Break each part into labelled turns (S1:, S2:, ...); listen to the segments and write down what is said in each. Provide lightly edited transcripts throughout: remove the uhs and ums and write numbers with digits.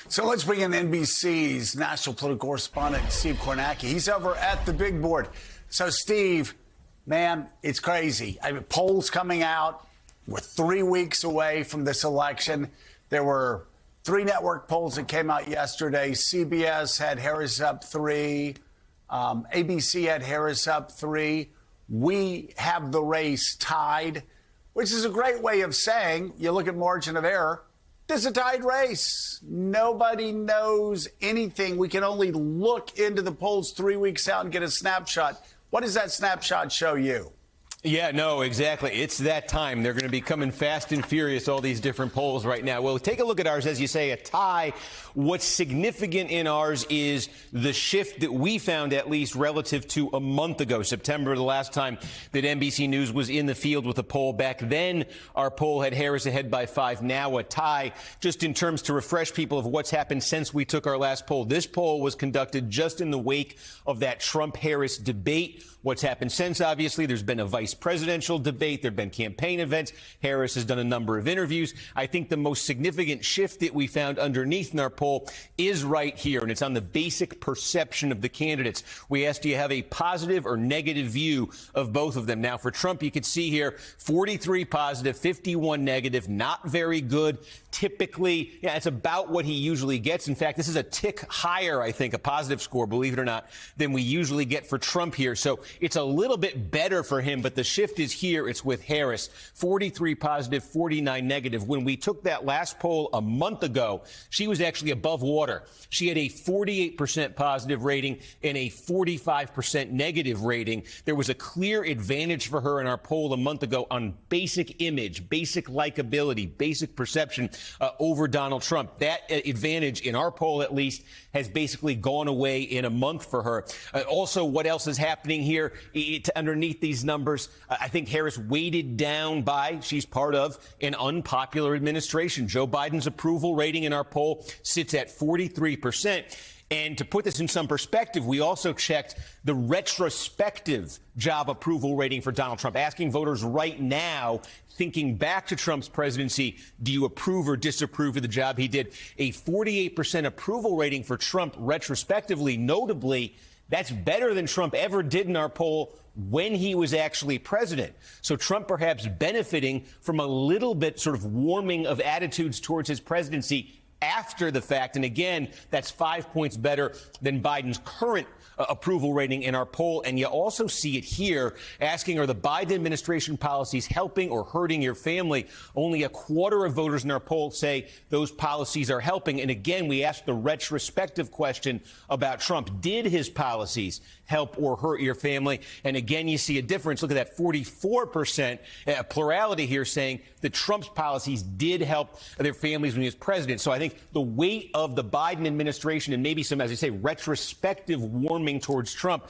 S1: So let's bring in NBC's national political correspondent, Steve Kornacki. He's over at the big board. So, Steve, man, it's crazy. Polls coming out. We're 3 weeks away from this election. There were 3 network polls that came out yesterday. CBS had Harris up 3. ABC had Harris up 3. We have the race tied, which is a great way of saying, you look at margin of error, this is a tied race. Nobody knows anything. We can only look into the polls 3 weeks out and get a snapshot. What does that snapshot show you?
S2: Yeah, no, exactly. It's that time. They're going to be coming fast and furious, all these different polls right now. Well, take a look at ours. As you say, a tie. What's significant in ours is the shift that we found, at least relative to a month ago, September, the last time that NBC News was in the field with a poll. Back then, our poll had Harris ahead by 5. Now a tie. Just in terms to refresh people of what's happened since we took our last poll. This poll was conducted just in the wake of that Trump-Harris debate. What's happened since, obviously, there's been a vice presidential debate. There have been campaign events. Harris has done a number of interviews. I think the most significant shift that we found underneath in our poll is right here, and it's on the basic perception of the candidates. We asked, do you have a positive or negative view of both of them? Now, for Trump, you could see here 43 positive, 51 negative, not very good. Typically, yeah, it's about what he usually gets. In fact, this is a tick higher, I think, a positive score, believe it or not, than we usually get for Trump here. So it's a little bit better for him, but the shift is here. It's with Harris, 43 positive, 49 negative. When we took that last poll a month ago, she was actually above water. She had a 48% positive rating and a 45% negative rating. There was a clear advantage for her in our poll a month ago on basic image, basic likability, basic perception over Donald Trump. That advantage, in our poll at least, has basically gone away in a month for her. Also, what else is happening here underneath these numbers? I think Harris weighted down by, she's part of, an unpopular administration. Joe Biden's approval rating in our poll sits at 43%. And to put this in some perspective, we also checked the retrospective job approval rating for Donald Trump, asking voters right now, thinking back to Trump's presidency, do you approve or disapprove of the job he did? A 48% approval rating for Trump retrospectively. Notably, that's better than Trump ever did in our poll when he was actually president. So Trump perhaps benefiting from a little bit sort of warming of attitudes towards his presidency after the fact. And again, that's 5 points better than Biden's current approval rating in our poll. And you also see it here, asking, are the Biden administration policies helping or hurting your family? Only a quarter of voters in our poll say those policies are helping. And again, we asked the retrospective question about Trump. Did his policies help or hurt your family? And again, you see a difference. Look at that 44% plurality here saying that Trump's policies did help their families when he was president. So I think the weight of the Biden administration and maybe some, as I say, retrospective warming towards Trump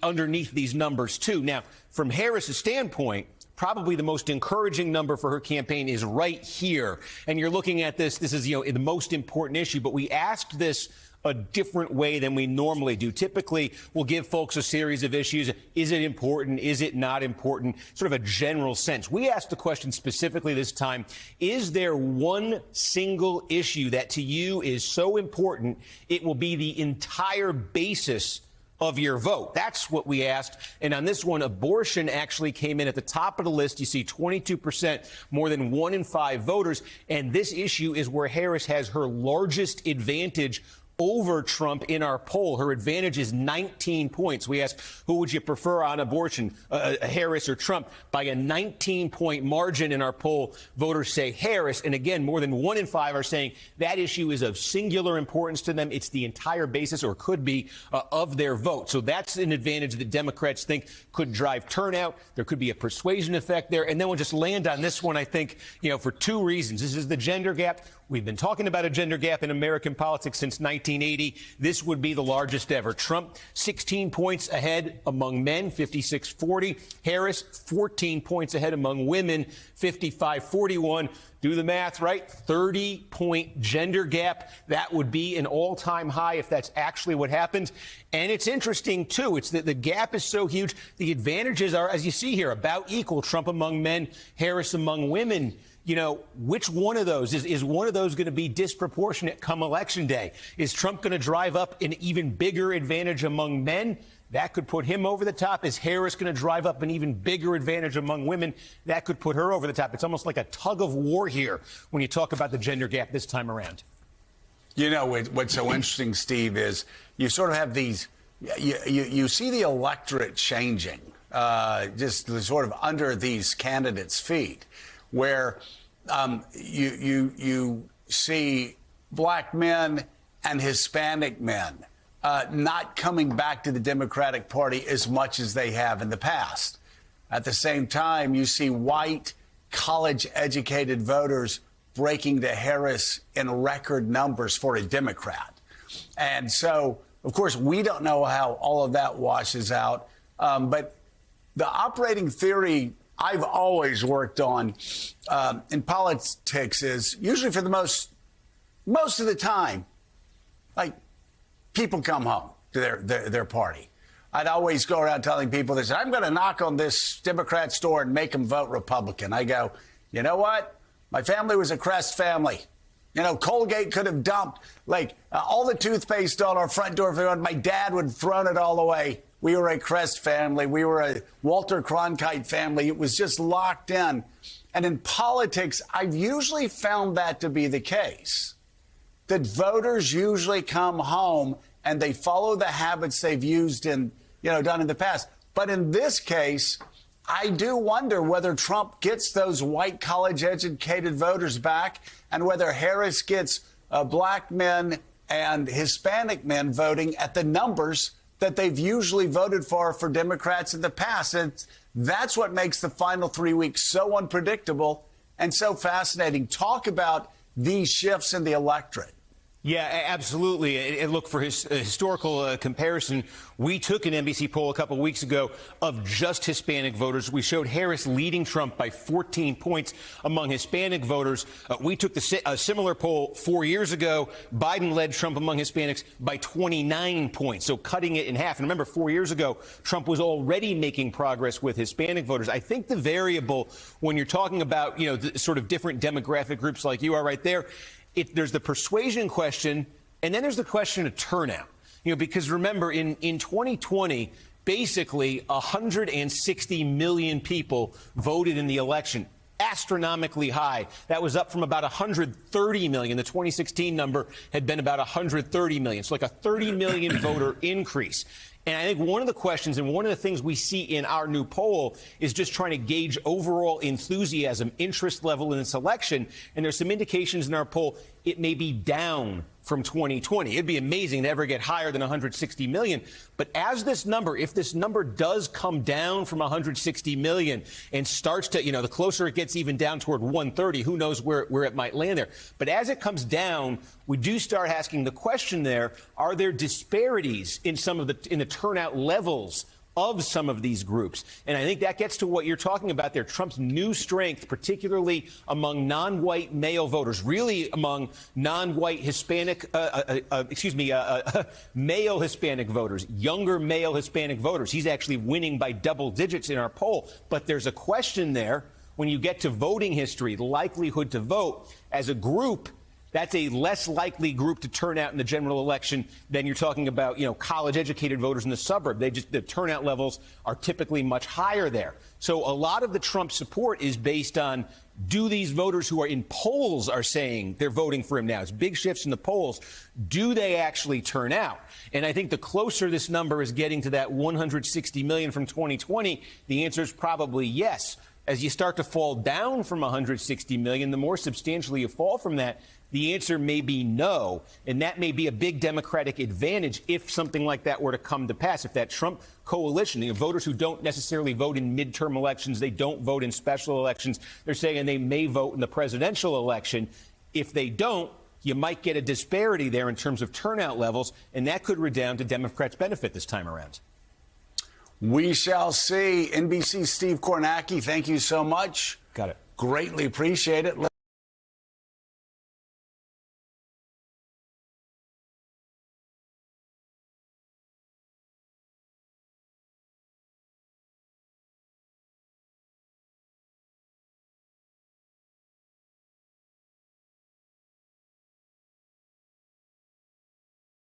S2: underneath these numbers, too. Now, from Harris's standpoint, probably the most encouraging number for her campaign is right here. And you're looking at this is, the most important issue. But we asked this a different way than we normally do. Typically, we'll give folks a series of issues. Is it important? Is it not important? Sort of a general sense. We asked the question specifically this time, is there one single issue that to you is so important it will be the entire basis of your vote? That's what we asked. And on this one, abortion actually came in at the top of the list. You see 22%, more than 1 in 5 voters. And this issue is where Harris has her largest advantage over Trump in our poll. Her advantage is 19 points. We asked, who would you prefer on abortion, Harris or Trump? By a 19-point margin in our poll, voters say Harris. And again, more than 1 in 5 are saying that issue is of singular importance to them. It's the entire basis, or could be, of their vote. So that's an advantage that Democrats think could drive turnout. There could be a persuasion effect there. And then we'll just land on this one, I think, for 2 reasons. This is the gender gap. We've been talking about a gender gap in American politics since 1980. This would be the largest ever. Trump, 16 points ahead among men, 56-40. Harris, 14 points ahead among women, 55-41. Do the math, right? 30-point gender gap. That would be an all-time high if that's actually what happened. And it's interesting, too. It's that the gap is so huge. The advantages are, as you see here, about equal. Trump among men, Harris among women. which one of those is one of those going to be disproportionate come Election Day? Is Trump going to drive up an even bigger advantage among men? That could put him over the top. Is Harris going to drive up an even bigger advantage among women? That could put her over the top. It's almost like a tug of war here when you talk about the gender gap this time around.
S1: What's so interesting, Steve, is you sort of have these, you see the electorate changing just sort of under these candidates' feet, where you see black men and Hispanic men not coming back to the Democratic Party as much as they have in the past. At the same time, you see white, college-educated voters breaking to Harris in record numbers for a Democrat. And so, of course, we don't know how all of that washes out. But the operating theory I've always worked on in politics is usually for the most of the time, like, people come home to their party. I'd always go around telling people this, I'm going to knock on this Democrat's door and make them vote Republican. I go, you know what? My family was a Crest family. Colgate could have dumped all the toothpaste on our front door. My dad would have thrown it all away. We were a Crest family. We were a Walter Cronkite family. It was just locked in. And in politics, I've usually found that to be the case, that voters usually come home and they follow the habits they've used done in the past. But in this case, I do wonder whether Trump gets those white college-educated voters back and whether Harris gets black men and Hispanic men voting at the numbers that they've usually voted for Democrats in the past. And that's what makes the final 3 weeks so unpredictable and so fascinating. Talk about these shifts in the electorate.
S2: Yeah, absolutely. And look, for his historical comparison, we took an NBC poll a couple of weeks ago of just Hispanic voters. We showed Harris leading Trump by 14 points among Hispanic voters. We took a similar poll 4 years ago. Biden led Trump among Hispanics by 29 points, so cutting it in half. And remember, 4 years ago, Trump was already making progress with Hispanic voters. I think the variable when you're talking about, the sort of different demographic groups like you are right there, there's the persuasion question, and then there's the question of turnout. Because remember, in 2020, basically 160 million people voted in the election, astronomically high. That was up from about 130 million. The 2016 number had been about 130 million. So like a 30 million voter increase. And I think one of the questions and one of the things we see in our new poll is just trying to gauge overall enthusiasm, interest level in this election. And there's some indications in our poll it may be down from 2020. It'd be amazing to ever get higher than 160 million. But as this number, if this number does come down from 160 million and starts to, the closer it gets even down toward 130, who knows where it might land there. But as it comes down, we do start asking the question there, are there disparities in in the turnout levels of some of these groups? And I think that gets to what you're talking about there. Trump's new strength, particularly among non-white male voters, really among non-white Hispanic, male Hispanic voters, younger male Hispanic voters. He's actually winning by double digits in our poll. But there's a question there when you get to voting history, likelihood to vote as a group. That's a less likely group to turn out in the general election than you're talking about, college-educated voters in the suburb. The turnout levels are typically much higher there. So a lot of the Trump support is based on, do these voters who are in polls are saying they're voting for him now? It's big shifts in the polls. Do they actually turn out? And I think the closer this number is getting to that 160 million from 2020, the answer is probably yes. As you start to fall down from 160 million, the more substantially you fall from that, the answer may be no. And that may be a big Democratic advantage if something like that were to come to pass. If that Trump coalition, voters who don't necessarily vote in midterm elections, they don't vote in special elections, they're saying they may vote in the presidential election. If they don't, you might get a disparity there in terms of turnout levels, and that could redound to Democrats' benefit this time around.
S1: We shall see. NBC's Steve Kornacki, thank you so much.
S2: Got it.
S1: Greatly appreciate it.